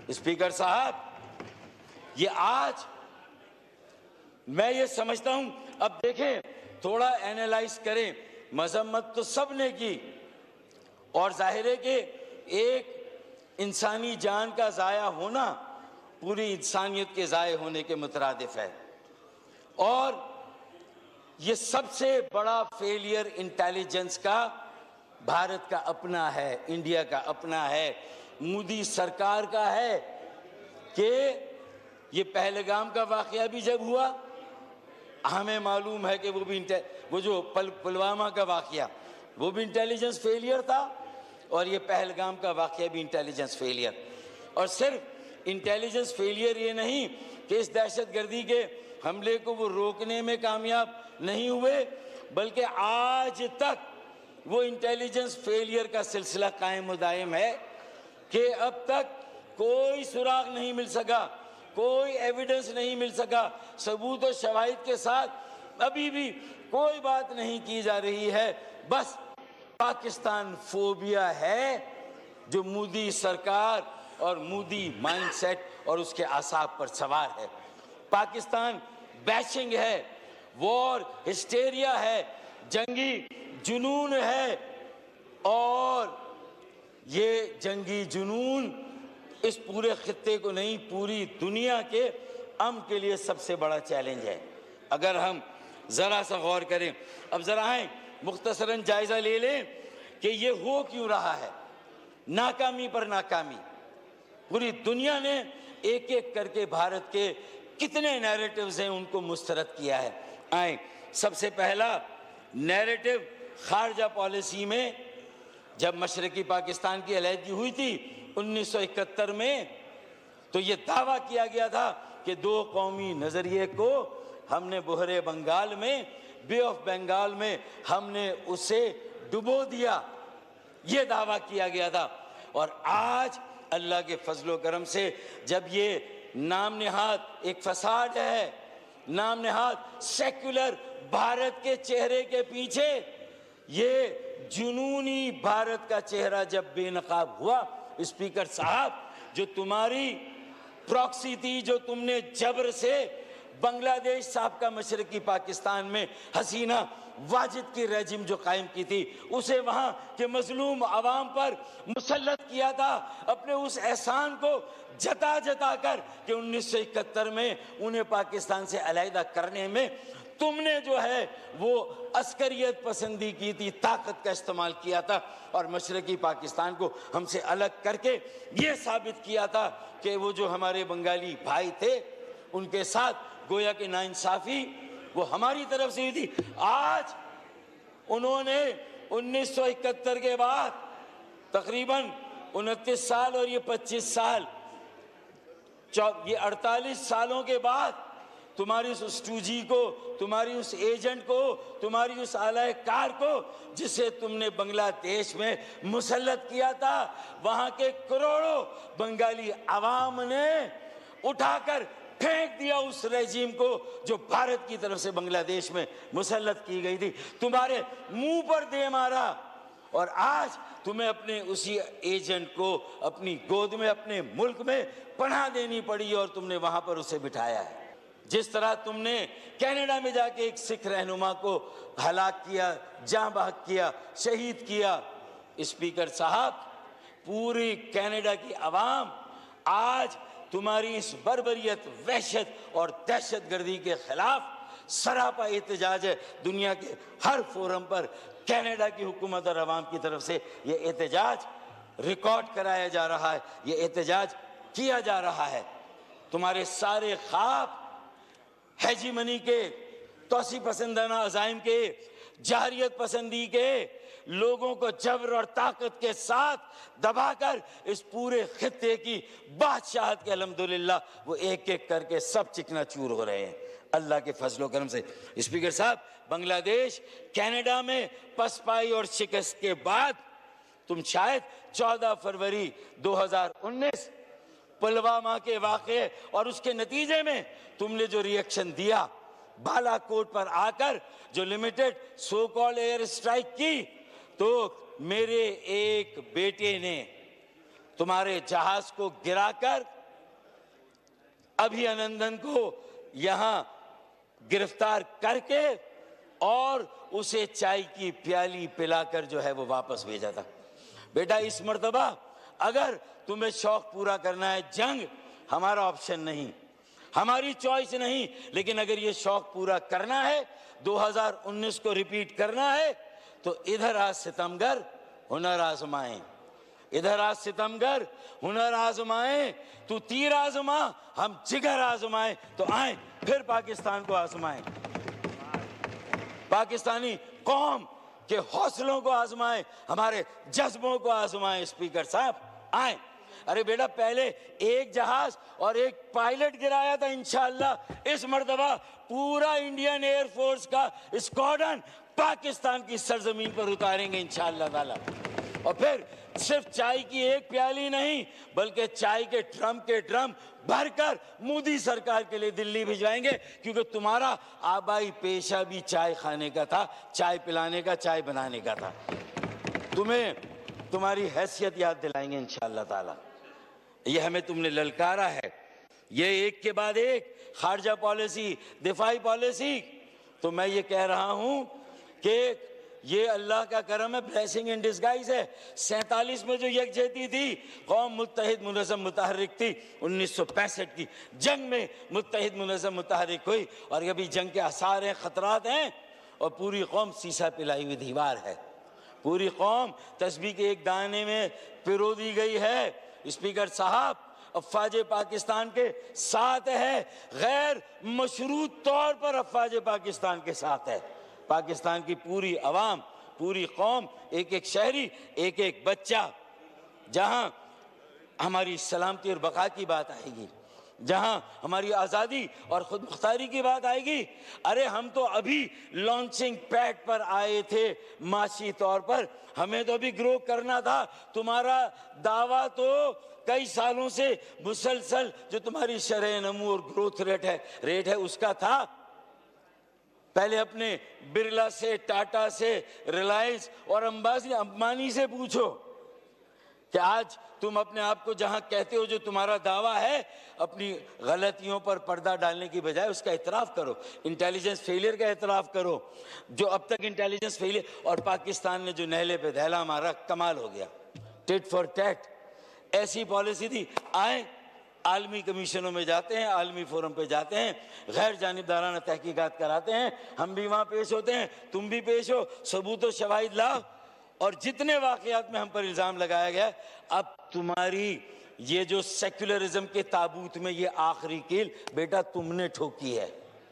Speaker साहब, ये आज मैं ये समझता हूं, अब देखें, थोड़ा एनालाइज करें, मजम्मत तो सब ने की और जाहिर है कि एक इंसानी जान का ज़ाया होना पूरी इंसानियत के ज़ाये होने के मुतरादिफ है। और ये सबसे बड़ा फेलियर इंटेलिजेंस का भारत का अपना है, इंडिया का अपना है, मोदी सरकार का है कि ये पहलगाम का वाक़या भी जब हुआ, हमें मालूम है कि वो जो पुलवामा का वाक़या वो भी इंटेलिजेंस फेलियर था और ये पहलगाम का वाक़या भी इंटेलिजेंस फेलियर। और सिर्फ इंटेलिजेंस फेलियर ये नहीं कि इस दहशतगर्दी के हमले को वो रोकने में कामयाब नहीं हुए, बल्कि आज तक वो इंटेलिजेंस फेलियर का सिलसिला कायम दायम है कि अब तक कोई सुराग नहीं मिल सका, कोई एविडेंस नहीं मिल सका, सबूत और शवाहिद के साथ अभी भी कोई बात नहीं की जा रही है। बस पाकिस्तान फोबिया है जो मोदी सरकार और मोदी माइंडसेट और उसके आसाब पर सवार है। पाकिस्तान बैशिंग है, वॉर हिस्टेरिया है, जंगी जुनून है और ये जंगी जुनून इस पूरे खित्ते को नहीं, पूरी दुनिया के अमन के लिए सबसे बड़ा चैलेंज है। अगर हम ज़रा सा गौर करें, अब ज़रा आए मुख्तसरन जायज़ा ले लें कि ये हो क्यों रहा है, नाकामी पर नाकामी। पूरी दुनिया ने एक एक करके भारत के कितने नैरेटिव्स हैं उनको मुस्तरद किया है। आए, सबसे पहला नैरेटिव खारजा पॉलिसी में जब मशरकी पाकिस्तान की अलहदगी हुई थी 1971 में, तो ये दावा किया गया था कि दो कौमी नज़रिए को हमने बहरे बंगाल में, बे ऑफ बंगाल में हमने उसे डुबो दिया, ये दावा किया गया था। और आज अल्लाह के फजलो करम से जब ये नाम निहाद एक फसाद है, नाम निहाद सेक्युलर भारत के चेहरे के पीछे ये जुनूनी भारत का चेहरा जब बेनकाब हुआ, स्पीकर साहब, जो तुम्हारी प्रॉक्सी थी, जो तुमने जबर से बांग्लादेश साहब का मशरकी पाकिस्तान में हसीना वाजिद की रेजिम जो कायम की थी, उसे वहां के मजलूम आवाम पर मुसल्लत किया था, अपने उस एहसान को जता जता कर कि 1971 में उन्हें पाकिस्तान से अलहदा करने में तुमने जो है वो अस्करियत पसंदी की थी, ताकत का इस्तेमाल किया था और मशरकी पाकिस्तान को हमसे अलग करके ये साबित किया था कि वो जो हमारे बंगाली भाई थे उनके साथ गोया कि नाइंसाफी वो हमारी तरफ से हुई थी। आज उन्होंने 1971 के बाद तकरीबन 29 साल और ये 25 साल, ये 48 सालों के बाद तुम्हारी उस टूजी को, तुम्हारी उस एजेंट को, तुम्हारी उस आलाकार को जिसे तुमने बांग्लादेश में मुसल्लत किया था, वहां के करोड़ों बंगाली आवाम ने उठाकर फेंक दिया उस रेजिम को जो भारत की तरफ से बांग्लादेश में मुसल्लत की गई थी, तुम्हारे मुंह पर दे मारा और आज तुम्हें अपने उसी एजेंट को अपनी गोद में, अपने मुल्क में पनाह देनी पड़ी और तुमने वहां पर उसे बिठाया है। जिस तरह तुमने कनाडा में जाके एक सिख रहनुमा को हलाक किया, जाँ बहक किया, शहीद किया, स्पीकर साहब, पूरी कनाडा की आवाम आज तुम्हारी इस बर्बरियत, वहशत और दहशतगर्दी के खिलाफ सरापा एहतजाज है। दुनिया के हर फोरम पर कनाडा की हुकूमत और अवाम की तरफ से ये एहतजाज रिकॉर्ड कराया जा रहा है, ये एहतजाज किया जा रहा है। तुम्हारे सारे ख्वाब हेजीमनी के, तोसी पसंदाना अज़ाइम के, जाहरियत पसंदी के, लोगों को जबर और ताकत के साथ दबाकर इस पूरे खित्ते की बादशाहत के अल्हम्दुलिल्लाह वो एक एक करके सब चिकनाचूर हो रहे हैं अल्लाह के फजलो करम से। स्पीकर साहब, बांग्लादेश कनाडा में पसपाई और शिकस्त के बाद तुम शायद 14 फरवरी 2019 पुलवामा के वाक़े और उसके नतीजे में तुमने जो रिएक्शन दिया, बालाकोट पर आकर जो limited so called air strike की, तो मेरे एक बेटे ने तुम्हारे जहाज को गिराकर अभिनंदन को यहां गिरफ्तार करके और उसे चाय की प्याली पिलाकर जो है वो वापस भेजा था। बेटा, इस मर्तबा अगर तुम्हें शौक पूरा करना है, जंग हमारा ऑप्शन नहीं, हमारी चॉइस नहीं, लेकिन अगर ये शौक पूरा करना है, 2019 को रिपीट करना है, तो इधर आज सितमगर हुनर आजमाएं, इधर आज सितमगर हुनर आजमाएं। तू तीर आजमा, हम जिगर आजमाएं, तो आए फिर पाकिस्तान को आजमाएं, पाकिस्तानी कौम के हौसलों को आजमाएं, हमारे जज्बों को आजमाएं। स्पीकर साहब आए। अरे बेटा, पहले एक जहाज और एक पायलट गिराया था, इंशाअल्लाह इस मर्तबा पूरा इंडियन एयरफोर्स का स्क्वाड्रन पाकिस्तान की सरजमीन पर उतारेंगे इंशाअल्लाह ताला। और फिर सिर्फ चाय की एक प्याली नहीं, बल्कि चाय के ड्रम भरकर मोदी सरकार के लिए दिल्ली भिजवाएंगे, क्योंकि तुम्हारा आबाई पेशा भी चाय खाने का था, चाय पिलाने का, चाय बनाने का था। तुम्हें तुम्हारी हैसियत याद दिलाएंगे इंशाअल्लाह ताला। ये हमें तुमने ललकारा है, ये एक के बाद एक खारजा पॉलिसी, दिफाई पॉलिसी। तो मैं ये कह रहा हूं कि ये अल्लाह का करम है, ब्लेसिंग इन डिस्गाइज है। 47 में जो यकजहती थी, कौम मुत्तहिद मुनज़्ज़म मुतहर्रिक थी। 1965 की जंग में मुत्तहिद मुनज़्ज़म मुतहर्रिक हुई, और ये भी जंग के आसार हैं, खतरात हैं, और पूरी कौम सीसा पिलाई हुई दीवार है। पूरी कौम तस्बीह के एक दाने में पिरो दी गई है। स्पीकर साहब, अफ़वाज पाकिस्तान के साथ है, गैर मशरूत तौर पर अफ़वाज पाकिस्तान के साथ है। पाकिस्तान की पूरी अवाम, पूरी कौम, एक एक शहरी, एक एक बच्चा, जहां हमारी सलामती और बका की बात आएगी, जहां हमारी आज़ादी और खुद मुख्तारी की बात आएगी। अरे हम तो अभी लॉन्चिंग पैड पर आए थे माशी तौर पर, हमें तो अभी ग्रो करना था। तुम्हारा दावा तो कई सालों से मुसलसल जो तुम्हारी शरह नमू और ग्रोथ रेट है उसका था। पहले अपने बिरला से, टाटा से, रिलायंस और अंबानी से पूछो कि आज तुम अपने आप को जहां कहते हो, जो तुम्हारा दावा है, अपनी गलतियों पर पर्दा डालने की बजाय उसका एतराफ़ करो, इंटेलिजेंस फेलियर का एतराफ़ करो। जो अब तक इंटेलिजेंस फेलियर, और पाकिस्तान ने जो नहले पे धैला मारा, कमाल हो गया। टिट फॉर टैट ऐसी पॉलिसी थी। आए आलमी कमीशनों में जाते हैं, आलमी फोरम पे जाते हैं, गैर जानिबदाराना तहकीकात कराते हैं, हम भी वहाँ पेश होते हैं, तुम भी पेश हो, सबूत व शवाहिद लाओ। और जितने वाक़यात में हम पर इल्ज़ाम लगाया गया, अब तुम्हारी ये जो सेक्युलरिज्म के ताबूत में ये आखिरी कील बेटा तुमने ठोकी है।